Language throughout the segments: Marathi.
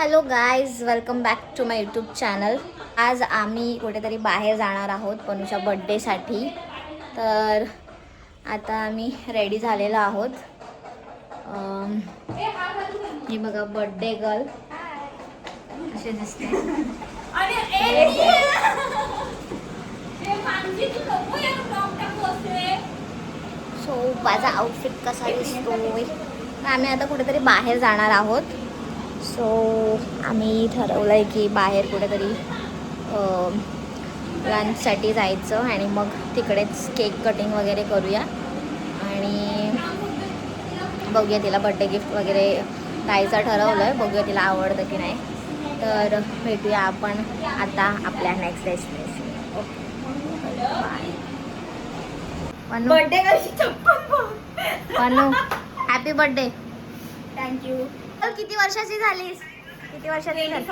Hello guys, welcome back to my YouTube channel. आज आम्ही कुठेतरी बाहेर जाणार आहोत पनूच्या बड्डेसाठी. तर आता आम्ही रेडी झालेलो आहोत. हे बघा, बड्डे गर्ल असे दिसते. सो माझा आउटफिट कसा दिसतोय. आम्ही आता कुठेतरी बाहेर जाणार आहोत. सो आम्ही ठरवलं आहे की बाहेर कुठेतरी लंचसाठी जायचं आणि मग तिकडेच केक कटिंग वगैरे करूया आणि बघूया तिला बड्डे गिफ्ट वगैरे द्यायचं ठरवलं आहे. बघूया तिला आवडतं की नाही. तर भेटूया आपण आता आपल्या next destination. Okay, bye. Birthday Panu, happy birthday. Thank you. किती वर्षाची झालीस? किती वर्षाची झाली?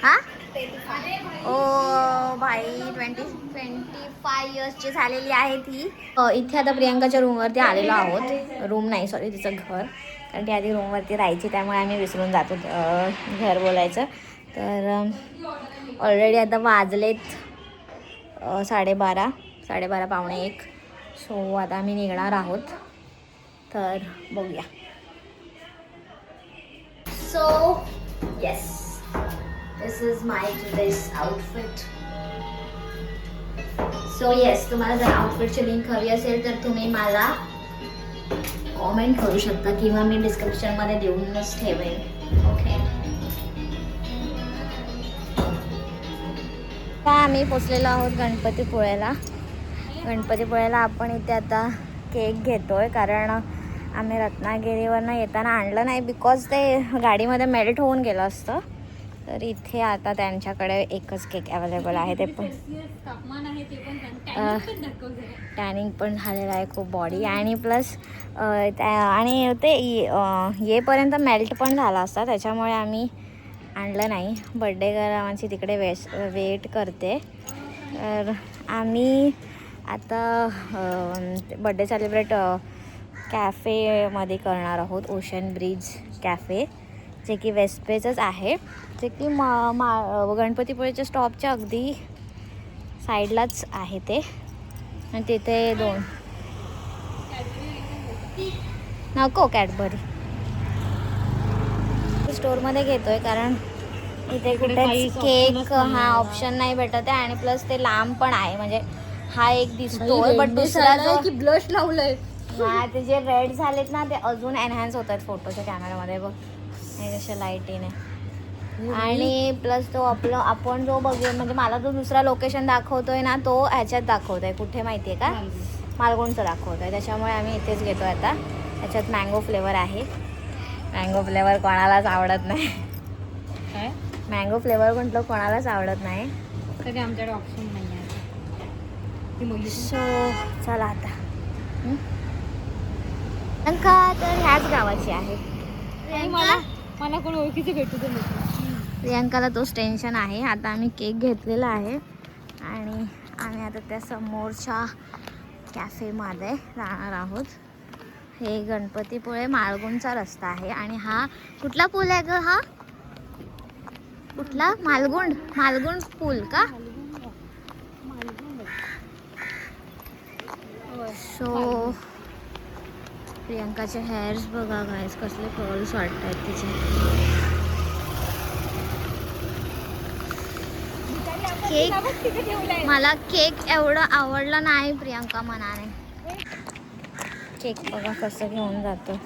हां, ओ भाई 25 इयर्सची झालेली आहे ती. इथे आता प्रियांकाच्या रूमवरती आलेलो आहोत. रूम नाही, सॉरी, तिचं घर. कारण ती आधी रूमवरती राहायची, त्यामुळे आम्ही विसरून जातो घर बोलायचं. तर ऑलरेडी आता वाजलेत 12:30 पावणे 1. सो आता आम्ही निघणार आहोत. तर बघूया. So yes, this is my today's outfit. So yes, तुम्हाला जर आउटफिटची लिंक हवी असेल तर तुम्ही मला कॉमेंट करू शकता किंवा मी डिस्क्रिप्शनमध्ये देऊनच ठेवेन. ओके. आम्ही पोचलेलो आहोत गणपतीपुळ्याला. गणपतीपुळ्याला आपण इथे आता केक घेतोय कारण आम्ही रत्नागिरीवरनं येताना आणलं नाही, बिकॉज ते गाडीमध्ये मेल्ट होऊन गेलं असतं. तर इथे आता त्यांच्याकडे एकच केक अवेलेबल आहे. ते पण टॅनिंग पण झालेलं आहे खूप बॉडी, आणि प्लस आणि ते येपर्यंत मेल्ट पण झाला असता, त्याच्यामुळे आम्ही आणलं नाही. बड्डे गर्ल आमची तिकडे वेट करते. तर आम्ही आता बड्डे सेलिब्रेट कॅफेमध्ये करणार आहोत. ओशन ब्रिज कॅफे, जे की वेस्टपेचच आहे, जे की गणपतीपुळेच्या स्टॉपच्या अगदी साईडलाच आहे ते. आणि तिथे नको कॅडबरी स्टोअरमध्ये घेतो आहे कारण इथे कुठे केक हा ऑप्शन नाही भेटत आहे, आणि प्लस ते लांब पण आहे. म्हणजे हा एक दिसतोय, बट दुसरा जो की ब्लश लावलंय हा, ते जे रेड झालेत ना, ते अजून एनहान्स होत आहेत फोटोच्या कॅमेरामध्ये. बघ हे कशा लाईटीने. आणि प्लस तो आपण जो बघेल, म्हणजे मला जो दुसरा लोकेशन दाखवतोय ना, तो ह्याच्यात दाखवतोय कुठे माहिती आहे का, मालगुणचं दाखवतोय. त्याच्यामुळे आम्ही इथेच घेतो आता. ह्याच्यात मँगो फ्लेवर आहे. मँगो फ्लेवर कोणालाच आवडत नाही. मँगो फ्लेवर म्हटलं कोणालाच आवडत नाही, तरी आमच्याकडे ऑप्शन नाही आहे. सो चला आता. प्रियंका तर ह्याच गावाची आहे. मला कोण ओळखीचे भेटू दे. प्रियंकाला तोच टेन्शन आहे. आता आम्ही केक घेतलेला आहे आणि आम्ही आता त्या समोरच्या कॅफेमध्ये जाणार आहोत. हे गणपतीपुळे मालगुणचा रस्ता आहे. आणि हा कुठला पूल आहे ग? हा कुठला? मालगुण पूल का? सो प्रियंकाचे हेअर्स बघा गाईस, कसले कर्ल्स वाटत आहेत तिचे. केक, मला केक एवढं आवडलं नाही प्रियंका मनाने. केक बघा कसं घेऊन जातो.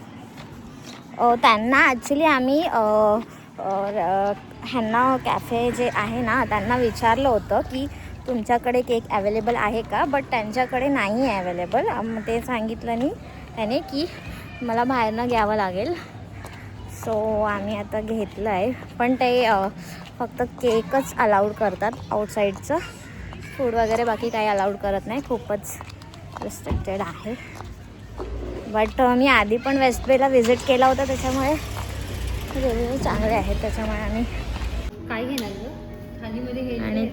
त्यांना ॲक्च्युली आम्ही ह्यांना कॅफे जे आहे ना, त्यांना विचारलं होतं की तुमच्याकडे केक अवेलेबल आहे का, बट त्यांच्याकडे नाही आहे अवेलेबल. ते सांगितलं नाही त्याने की मला बाहेरनं घ्यावं लागेल. सो आम्ही आता घेतलं आहे, पण ते फक्त केकच अलाउड करतात. आउटसाईडचं फूड वगैरे बाकी काही अलाउड करत नाही. खूपच रिस्ट्रिक्टेड आहे. बट मी आधी पण वेस्ट बेला व्हिजिट केला होता, त्याच्यामुळे रिव्ह्यू चांगले आहेत. त्याच्यामुळे आम्ही काय घेणार थालीमध्ये हे. आणि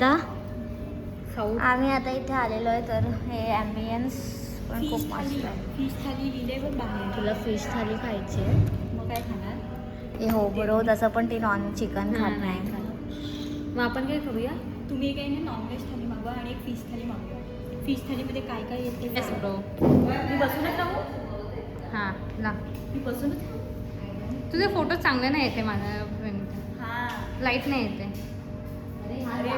आम्ही आता इथे आलेलो आहे. तर हे ॲम्बियन्स पण खूप मस्त आहे. फिश थाली लिहिले पण बाहेर. तुला फिश थाली खायची आहे? मग काय खाणार? हे हो बरोबर, तसं पण ती नॉन चिकन खात नाही. मग आपण काय करूया? तुम्ही काही नाही नॉनव्हेज थाली मागवा आणि एक फिश थाली मागवा. फिश थालीमध्ये काय काय येते येस ब्रो. मी बसूनच राहू. हां ना, मी बसूनच तुझे फोटो चांगले नाही येते माझ्या फ्रेंड, हां लाईट नाही येते. अरे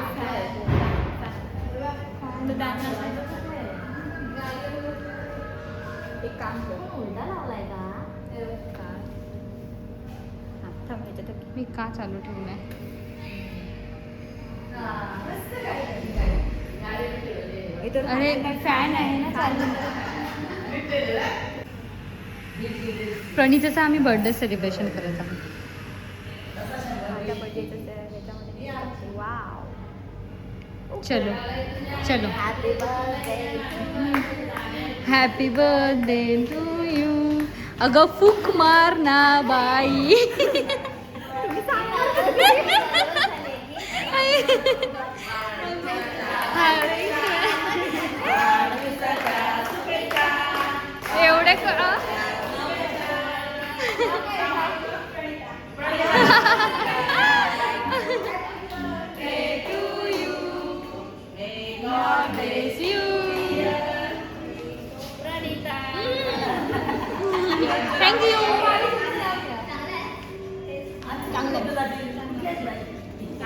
तर त्यांना एक काम कर. उलटा लावलाय का? हां थांब ह्याच्यात मी का चालू ठेवलंय? अरे फॅन आहे ना चालू. प्रणीताचा आम्ही बर्थडे सेलिब्रेशन करत आहोत. माझ्या बर्थडेचं ह्याच्यामध्ये वाव. चलो चलो. Happy birthday. Happy birthday to you. अगं फुक मार ना बाई. एवढे थँक्यू.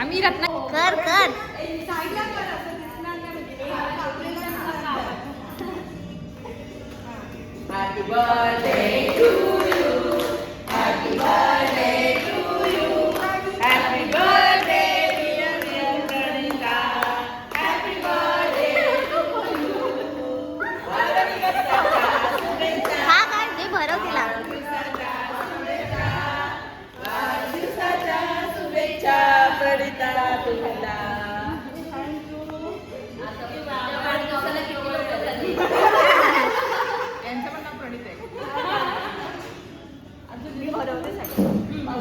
आम्ही रत्ना कर कर. हा काय ते भरव तिला.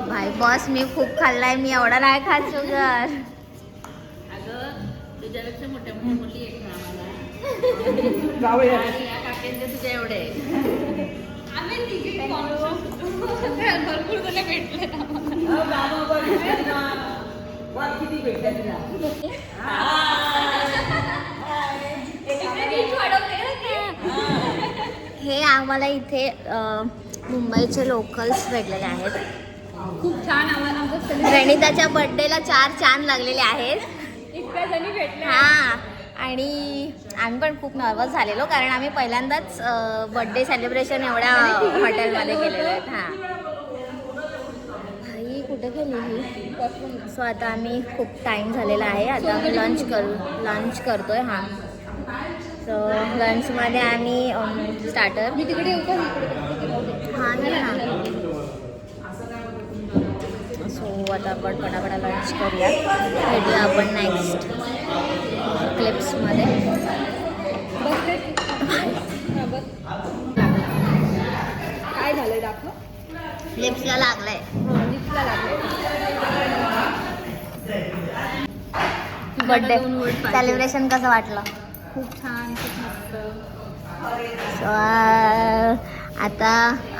भाई बॉस मी खूप खाल्लाय, मी एवढा नाही खात शुगर. तुझ्यापेक्षा मोठ्या मोठ्या मुली आहेत ना आम्हाला. आणि या काकांचे तुझ्या एवढे भरपूर जण भेटले. हे आम्हाला इथे मुंबईचे लोकल्स भेटलेले आहेत. खूप छान. आम्हाला प्रणिताच्या बर्थडेला 4 चांद लागलेले आहेत. इतक्या जणी भेटल्या. हा, आणि आम्ही पण खूप नर्वस झालेलो कारण आम्ही पहिल्यांदाच बर्थडे सेलिब्रेशन एवढ्या हॉटेलमध्ये केलेलं आहेत. हां, ही कुठे गेली ही? सो आता आम्ही खूप टाईम झालेला आहे, आता आम्ही लंच करतोय. हां, सो लंचमध्ये आम्ही स्टार्टर. मी तिकडे येऊ का? हां ना. सो आता आपण पटापटा लंच करूया. भेटूया आपण नेक्स्ट क्लिप्समध्ये. काय झालंय दाखव. लिप्सला लागलंय. लिप्सला लागलंय. बर्थडे सेलिब्रेशन कसं वाटलं? खूप छान, खूप मस्त. सो आता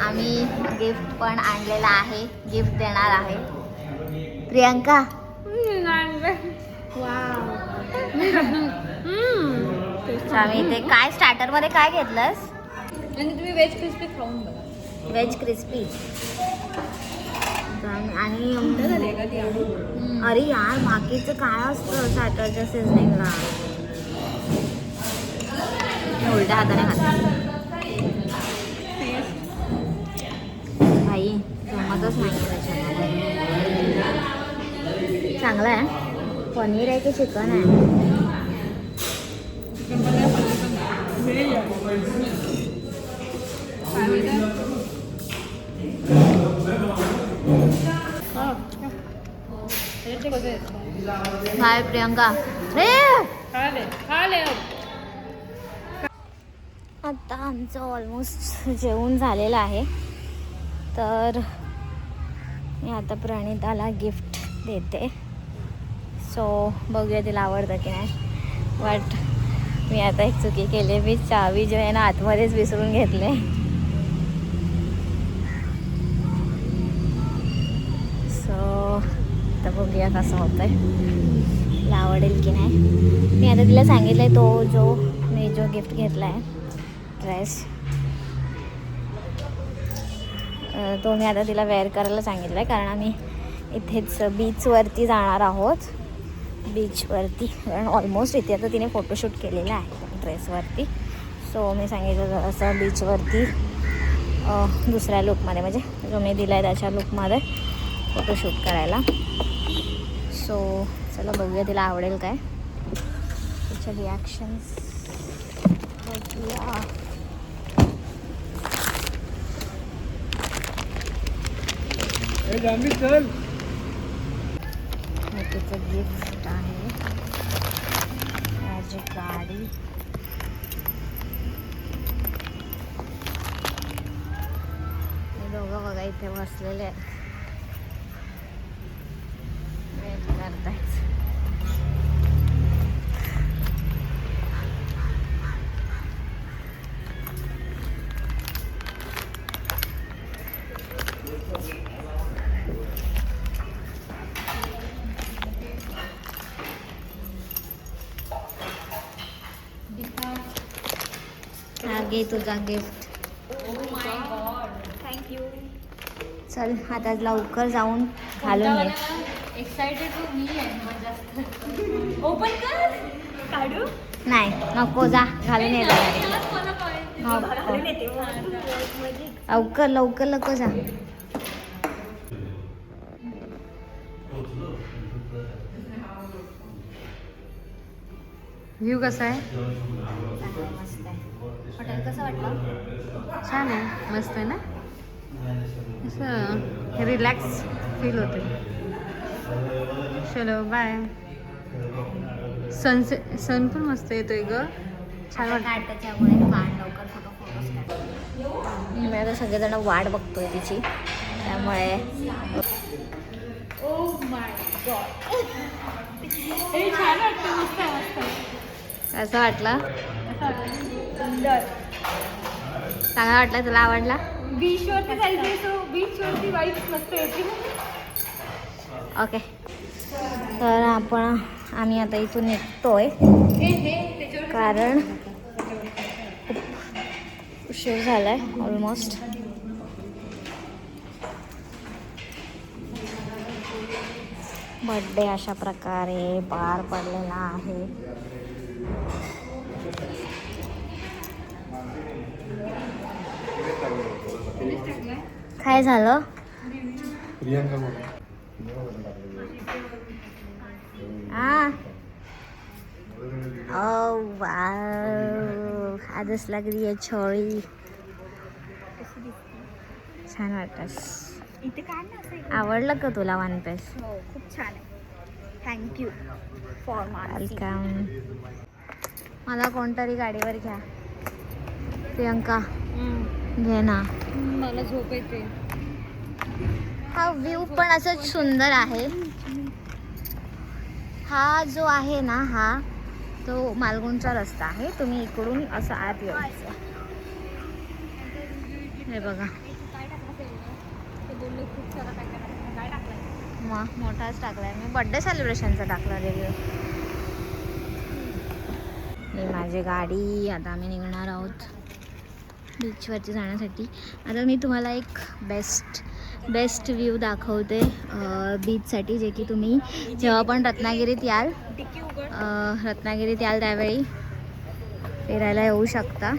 आम्ही गिफ्ट पण आणलेला आहे, गिफ्ट देणार आहे. प्रियांका, आम्ही इथे काय स्टार्टरमध्ये काय घेतलंस? आणि तुम्ही व्हेज क्रिस्पी खाऊन बघा. Veg crispy. आणि अरे यार, बाकीचं काय असतं स्टार्टरच्या सीझनिंगला? उलट्या हाताने खाते भाई, जमतच नाही त्याच्यामध्ये. चांगलं आहे. पनीर आहे की चिकन आहे? हाय प्रियंका. रे आता आमचं ऑलमोस्ट जेवण झालेलं आहे, तर मी आता प्रणिताला गिफ्ट देते. सो बघूया तिला आवडतं की नाही. बट मी आता एक चुकी केली, मी चावी जो आहे ना आतमध्येच विसरून घेतले. तर बघूया कसं होतंय, तिला आवडेल की नाही. मी आता तिला सांगितलंय मी जो गिफ्ट घेतला आहे ड्रेस, तो मी आता तिला वेअर करायला सांगितलं आहे. कारण आम्ही इथेच बीचवरती जाणार आहोत, बीचवरती. कारण ऑलमोस्ट इथे आता तिने फोटोशूट केलेला आहे ड्रेसवरती. सो मी सांगितलं असं बीचवरती दुसऱ्या लुकमध्ये, म्हणजे जो मी दिला आहे त्याच्या लुकमध्ये फोटोशूट करायला. सो चला बघूया तिला आवडेल काय, तिच्या रिॲक्शन्स बघूया. तिचं गिफ्ट आहे माझी गाडी. हे दोघं बघा इथे बसलेले आहेत, वेट करतायत. घे तुझा गिफ्ट. थँक्यू. चल आता लवकर जाऊन घालून ये. एक्साइटेड मी आहे जास्त. ओपन कर, काढू. नाही नको, जा घालून ये. लवकर लवकर लवकर जा. व्ह्यू कसा आहे? मस्त आहे. हॉटेल कसं वाटलं? छान आहे, मस्त आहे ना, असं रिलॅक्स फील होते. चलो बाय. सन पण मस्त येतोय ग, छान वाटतं. त्याच्यामुळे लवकर फोटोज काढ. मी आता सगळेजण वाट बघतोय तिची, त्यामुळे छान वाटतं, मस्त मस्त. कसं वाटलं? सुंदर. चांगला वाटला? तुला आवडला? बीचवरती जायचंय, सो बीचवरती वाईब्स मस्त येते. ओके, तर आम्ही आता इथून निघतोय कारण खूप उशीर झालाय ऑलमोस्ट. बर्थडे अशा प्रकारे पार पडलेला आहे. काय झालं? आजच लग रही है छोरी. छान वाटतंस. इथे काय ना, आवडलं का तुला वन पीस? हो खूप छान आहे. Thank you for welcome. मला कोणतरी गाडीवर घ्या. प्रियंका घे ना. मला झोप येते. हा व्ह्यू पण असं सुंदर आहे. हा जो आहे ना, हा तो मालगुणचा रस्ता आहे. तुम्ही इकडून असं आत यायचं. हे बघा, मग मोठाच टाकलाय. मी बर्थडे सेलिब्रेशनचा टाकला रिव्ह्यू. ही माझी गाडी. आता आम्ही निघणार आहोत बीचवरती जाण्यासाठी. आता मी तुम्हाला एक बेस्ट व्ह्यू दाखवते बीचसाठी, जे की तुम्ही जेव्हा पण रत्नागिरीत याल त्यावेळी फिरायला येऊ शकता.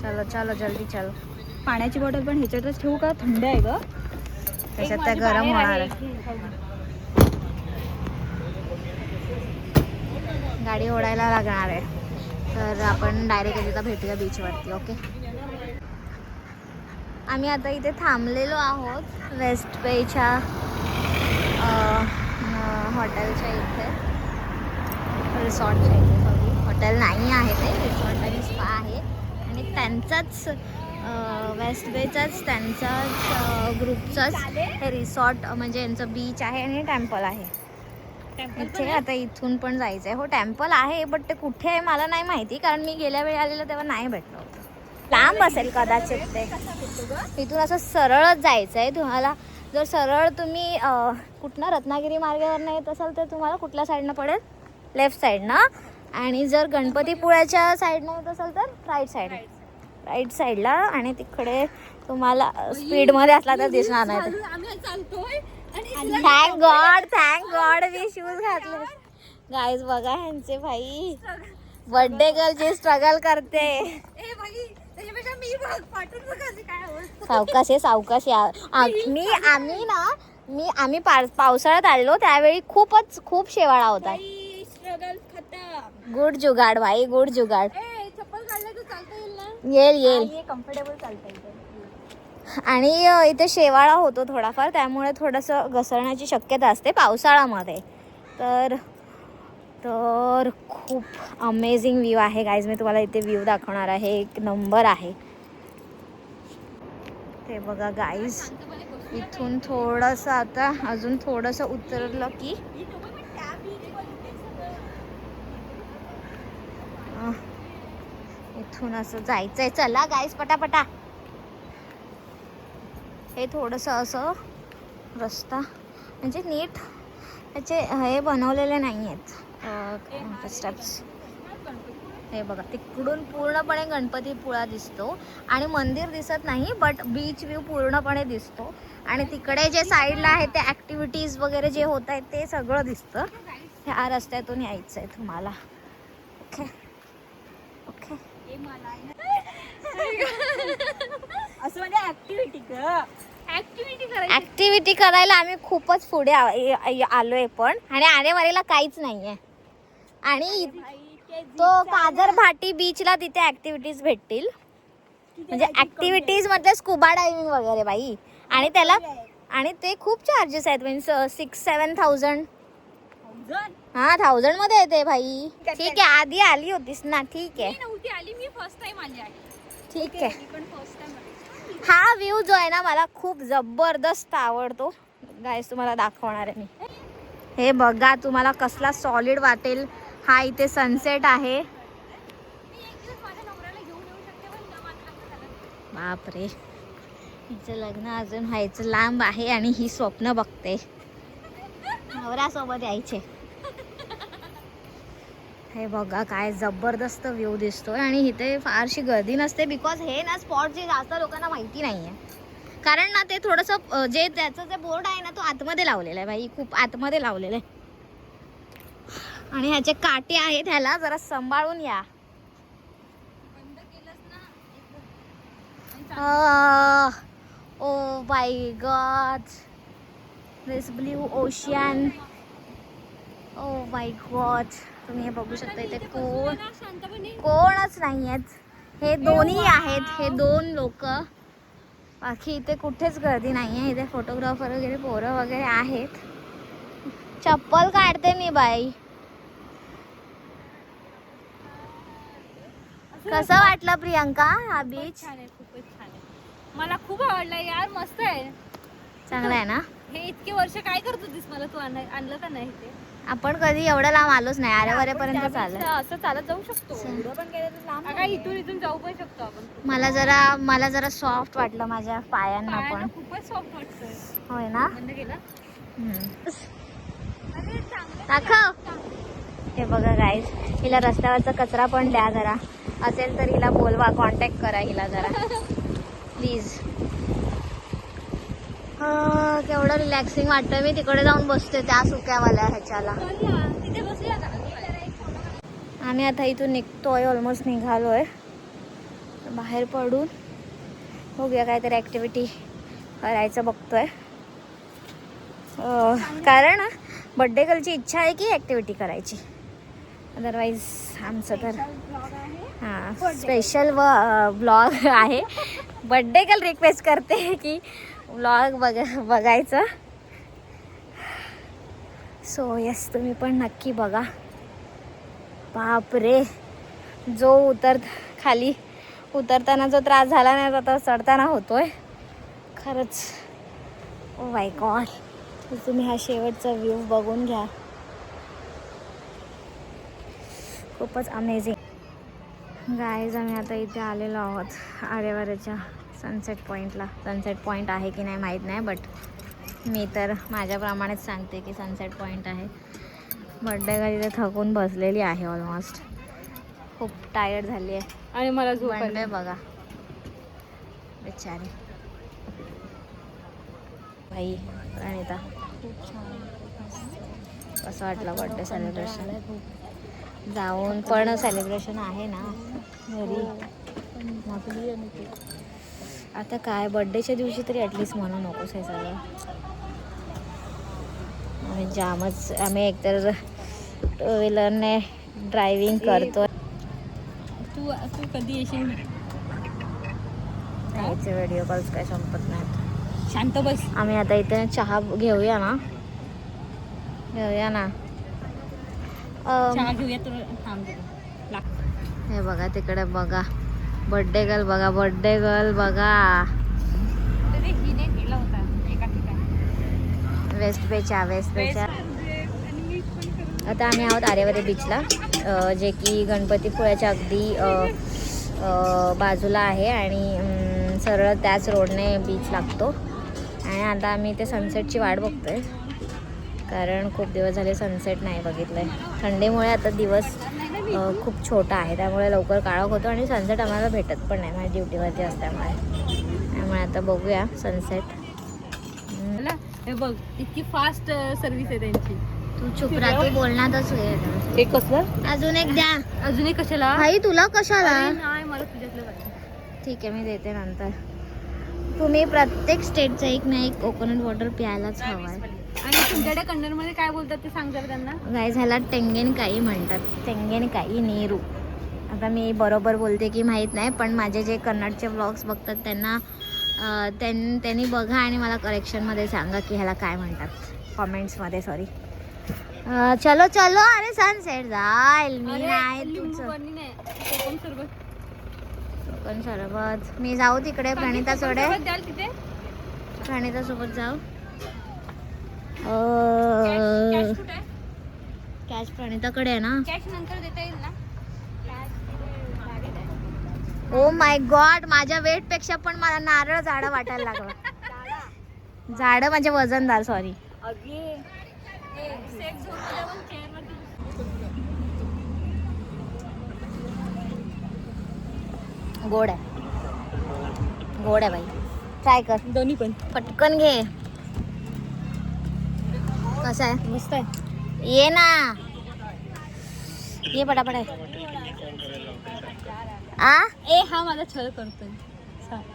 चलो चलो जल्दी चलो. पाण्याची बॉटल पण ह्याच्यातच ठेवू का? थंड आहे ग. त्याच्यात त्या गरम होणार. गाडी ओढायला लागणार आहे. तर आपण डायरेक्ट तिथं भेटूया बीचवरती. ओके, आम्ही आता इथे थांबलेलो आहोत वेस्ट बेच्या हॉटेलच्या इथे, रिसॉर्टच्या इथे. सॉरी, हॉटेल नाही आहे ते, रिसॉर्ट आणि स्पा आहे. आणि त्यांचाच वेस्ट बेचाच त्यांचाच ग्रुपचाच हे रिसॉर्ट, म्हणजे यांचं बीच आहे आणि टेम्पल आहे इथे. आता इथून पण जायचं आहे. हो टेम्पल आहे, बट ते कुठे आहे मला नाही माहिती, कारण मी गेल्या वेळी आलेलं तेव्हा नाही भेटलं होतं. लांब असेल कदाचित ते. इथून असं सरळच जायचं आहे तुम्हाला. जर सरळ तुम्ही कुठनं रत्नागिरी मार्गावरनं येत असाल तर तुम्हाला कुठल्या साईडनं पडेल? लेफ्ट साईडनं. आणि जर गणपतीपुळ्याच्या साईडनं येत असाल तर राईट साईडला. आणि तिकडे तुम्हाला स्पीडमध्ये असला तर दिसणार नाही. थँक गॉड मी शूज घातले. गाईज बघा ह्यांचे भाई बर्थडे गर्लची स्ट्रगल करते. सावकाशी आम्ही पावसाळ्यात आलो त्यावेळी खूप शेवाळा होता. गुड जुगाड भाई, गुड जुगाड. येईल कम्फर्टेबल चालतं. आणि इथे शेवाळा होतो थोडाफार, त्यामुळे थोडंसं घसरण्याची शक्यता असते पावसाळ्यामध्ये. तर खूप अमेझिंग व्ह्यू आहे गाईज. मी तुम्हाला इथे व्ह्यू दाखवणार आहे. एक नंबर आहे ते बघा गाईज. इथून थोडंसं आता अजून थोडंसं उतरलं की इथून असं जायचंय. चला गाईज पटापटा. हे थोडंसं असं रस्ता म्हणजे नीट त्याचे हे बनवलेले नाही आहेत स्टेप्स. हे बघा तिकडून पूर्णपणे गणपतीपुळा दिसतो आणि मंदिर दिसत नाही, बट बीच व्ह्यू पूर्णपणे दिसतो. आणि तिकडे जे साईडला आहे ते ॲक्टिव्हिटीज वगैरे जे होत आहेत ते सगळं दिसतं. ह्या रस्त्यातून यायचं आहे तुम्हाला. Okay okay. असं म्हणजे ऍक्टिव्हिटी करायला आम्ही खूपच पुढे आलोय पण. आणि आरेवारीला काहीच नाहीये. आणि तो काजर भाटी बीचला तिथे ऍक्टिव्हिटीज भेटतील. म्हणजे ऍक्टिव्हिटीज म्हणजे स्कुबा डायव्हिंग वगैरे बाई. आणि त्याला आणि ते खूप चार्जेस आहेत. मीन्स 6-7,000. हा 1000 मध्ये येते भाई. ठीक आहे आधी आली होतीस ना. ठीक आहे मी फर्स्ट टाइम आली आहे. ठीक आहे. हा व्ह्यू जो आहे ना मला खूप जबरदस्त आवडतो गाईस. तुम्हाला दाखवणार आहे मी. हे बघा तुम्हाला कसला सॉलिड वाटेल. हा इथे सनसेट आहे. बापरे हिचं लग्न अजून व्हायचं लांब आहे आणि ही स्वप्न बघते नवऱ्यासोबत यायचे. हे बघा काय जबरदस्त व्ह्यू दिसतोय. आणि इथे फारशी गर्दी नसते बिकॉज हे ना स्पॉट जे जास्त लोकांना माहिती नाही आहे. कारण ना ते थोडंसं जे त्याचं जे बोर्ड आहे ना तो आतमध्ये लावलेला आहे भाई. खूप आतमध्ये लावलेलं आहे. आणि ह्याचे काटे आहेत ह्याला जरा सांभाळून या. Oh my God this blue ocean. Oh my God तुम्ही हे बघू शकता. इथे कोणच नाही आहेत. हे दोन्ही आहेत. हे 2 लोक. बाकी इथे कुठेच गर्दी नाही आहे. इथे फोटोग्राफर वगैरे पोरं वगैरे आहेत. चप्पल काढते मी बाई. कसं वाटलं प्रियंका हा बीच? खूपच छान आहे. मला खूप आवडला यार. मस्त आहे. चांगला आहे ना. हे इतके वर्ष काय करत होतीस? मला तू आणलं का नाही? ते आपण कधी एवढं लांब आलोच नाही. आरेवारेपर्यंत चालत असं चालत जाऊ शकतो. एवढं पण गेलं तर लांब. इथून जाऊ पण शकतो आपण. मला जरा सॉफ्ट वाटलं माझ्या पायांना पण. खूपच सॉफ्ट वाटतंय. होय ना. बंद केला. दाखव. हे बघा गाईज हिला रस्त्यावरचा कचरा पण द्या जरा. असेल तर हिला बोलवा. कॉन्टॅक्ट करा हिला जरा प्लीज. केवढं रिलॅक्सिंग वाटतं. मी तिकडे जाऊन बसते त्या सुक्यावाल्या ह्याच्याला. आम्ही आता इथून निघतोय. ऑलमोस्ट निघालोय. बाहेर पडून बघूया काहीतरी ॲक्टिव्हिटी करायचं बघतोय. कारण बड्डे गर्लची इच्छा आहे की ॲक्टिव्हिटी करायची. अदरवाईज आमचं तर हां स्पेशल ब्लॉग आहे. बड्डे गर्ल रिक्वेस्ट करते की व्लॉग बघायचं. सो यस तुम्ही पण नक्की बघा. बापरे जो खाली उतरताना जो त्रास झाला नाही आता चढताना होतोय खरंच. Oh my God. तुम्ही हा शेवटचा व्ह्यू बघून घ्या. खूपच अमेझिंग. गाईज आम्ही आता इथे आलेलो आहोत आरेवारेच्या सनसेट पॉईंटला. सनसेट पॉईंट आहे की नाही माहीत नाही, बट मी तर माझ्याप्रमाणेच सांगते की सनसेट पॉईंट आहे. बड्डे का तिथे थकून बसलेली आहे ऑलमोस्ट, खूप टायर्ड झाली आहे. आणि मला झोप आली. बड्डे बघा बिचारी भाई प्रणिता. खूप छान. कसं वाटलं बड्डे सेलिब्रेशन? जाऊन पण सेलिब्रेशन आहे ना घरी. आता काय बड्डेच्या दिवशी तरी ॲटलिस्ट म्हणू नकोस हे सगळं. आम्ही जामच, आम्ही एकतर टू व्हीलरने ड्रायव्हिंग करतो. तू कधी येशील? याचे व्हिडिओ कॉल्स काय संपत नाहीत. शांत बस. आम्ही आता इथे चहा घेऊया ना. चहा घेऊया तर थांब. हे बघा तिकडे बघा, बर्थडे गर्ल बघा, बर्थडे गर्ल बघा. हिने केला होता एका ठिकाणी. वेस्ट बेच्या. आता आम्ही आहोत आरेवारे बीचला, जे की गणपतीपुळ्याच्या अगदी बाजूला आहे आणि सरळ त्याच रोडने बीच लागतो. आणि आता आम्ही ते सनसेटची वाट बघतोय, कारण खूप दिवस झाले सनसेट नाही बघितलं आहे. थंडीमुळे आता दिवस खूप छोटा आहे, त्यामुळे लवकर काळोख होतो आणि सनसेट आम्हाला भेटत पण नाही, माझ्या ड्युटीवरती असल्यामुळे आता बघूया सनसेट. हे बघ इतकी फास्ट सर्व्हिस आहे त्यांची. तू चुप राहा, तू बोलणारच आहे. हे कसलं? अजून एक द्या. अजून एक कशाला? भाई तुला कशाला? नाही मला तुझ्यातलं पाहिजे. ठीक आहे मी देते नंतर. तुम्ही प्रत्येक स्टेटचं एक ना एक कोकोनट वॉटर प्यायलाच हवं आहे. आणि तुमच्याकडे कन्नडमध्ये काय बोलतात ते सांग जरा त्यांना. गाय झाला टेंगेनकाई म्हणतात, टेंगेनकाई नीरू. आता मी बरोबर बोलते की माहीत नाही, पण माझे जे कन्नडचे व्लॉग्स बघतात त्यांना त्यांनी बघा आणि मला करेक्शनमध्ये सांगा की ह्याला काय म्हणतात, कॉमेंट्समध्ये. सॉरी. चलो चलो. अरे सनसेट जाईल. मी नाही तुमचं कोकण सरबत. मी जाऊ तिकडे प्रणिता सोडे, प्रणिता सोबत जाऊ. कॅश प्रणिताकडे आहे ना. कॅश नंतर देता येईल ना? ओ माय गॉड, माझ्या वेट पेक्षा पण मला नारळ झाडं वाटायला लागलं. झाडं म्हणजे वजनदार. सॉरी. गोड आहे, गोड आहे बाई. ट्राय कर. दोन्ही पण पटकन घे. कसं आहे? मस्त आहे. ये ना, ये पटापट आहे. आ ए हा माझा छळ करतोय.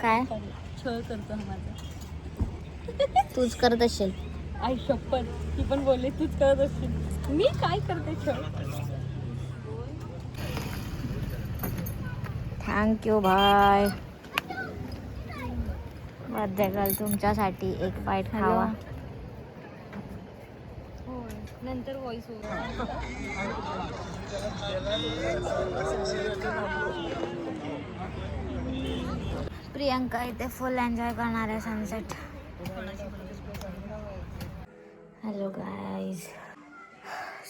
काय छळ करतो हा माझा. तूच करत असेल. आई शपथ, ती पण बोलली तूच करत असशील. मी काय करते छळ? Thank you bye. बर्थडे गर्ल तुमच्यासाठी एक बाईट खावा. नंतर व्हॉइस ओव्हर. प्रियंका इथे फुल एन्जॉय करणार आहे sunset. Hello guys.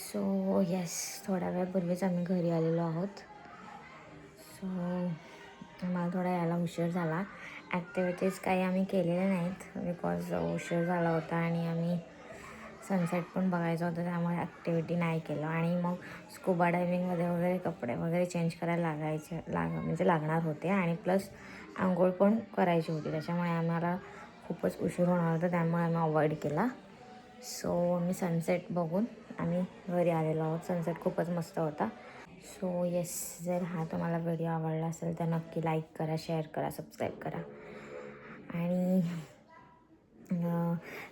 So yes, थोड्या वेळापूर्वीच आम्ही घरी आलेलो आहोत. सो मला थोडा यायला उशीर झाला. ॲक्टिव्हिटीज काही आम्ही केलेल्या नाहीत बिकॉज उशीर झाला होता आणि आम्ही सनसेट पण बघायचं होतं, त्यामुळे ॲक्टिव्हिटी नाही केलं. आणि मग स्कुबा डायव्हिंगमध्ये वगैरे कपडे वगैरे चेंज करायला म्हणजे लागणार होते आणि प्लस आंघोळ पण करायची होती, त्याच्यामुळे आम्हाला खूपच उशीर होणार होता, त्यामुळे आम्ही अवॉइड केला. सो आम्ही सनसेट बघून आम्ही घरी आलेलो आहोत. सनसेट खूपच मस्त होता. सो येस, जर हा तुम्हाला व्हिडिओ आवडला असेल तर नक्की लाईक करा, शेअर करा, सबस्क्राईब करा आणि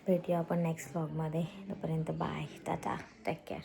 भेटूया आपण नेक्स्ट व्लॉगमध्ये. तोपर्यंत बाय, टाटा, टेक केअर.